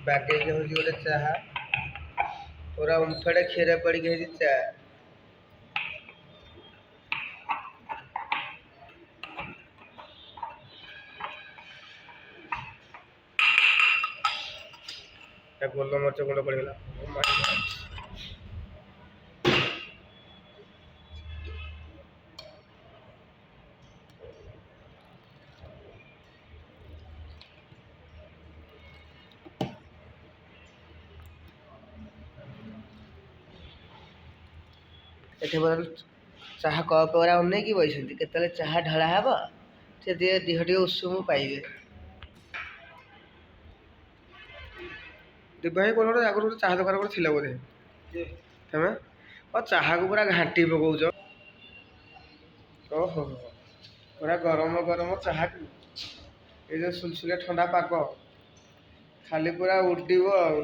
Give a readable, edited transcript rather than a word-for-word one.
ବାଗେଇକି ହେଉଛି ଗୋଟେ ଚାହା ପୁରା ଓମ୍ଫେଡେ କ୍ଷୀର ପଡ଼ିକି ହେଇଛି ଚା। ଗୋଲମରିଚ ଗୁଣ୍ଡ ପଡ଼ିଗଲା। ଏଠି ଚାହା କପ୍ ଗୁରା ଅନେଇକି ବସିଛନ୍ତି, କେତେବେଳେ ଚାହା ଢଳା ହେବ ସେ ଦିହ ଟିକେ ଉଷୁମ ପାଇବେ। ଦିବା ଭାଇ କୋଉଠି ଗୋଟେ ଆଗରୁ ଗୋଟେ ଚାହା ଦୋକାନ ଗୋଟେ ଥିଲା ବୋଧେ ତମେ? ଚାହାକୁ ପୁରା ଘାଣ୍ଟି ପକଉଛ। ଓହୋ ପୁରା ଗରମ ଗରମ ଚାହାକୁ ଏଇ ଯୋଉ ସୁଲସୁଲିଆ ଥଣ୍ଡା ପାଗ ଖାଲି ପୁରା ଉଡ଼ିବ ଆଉ।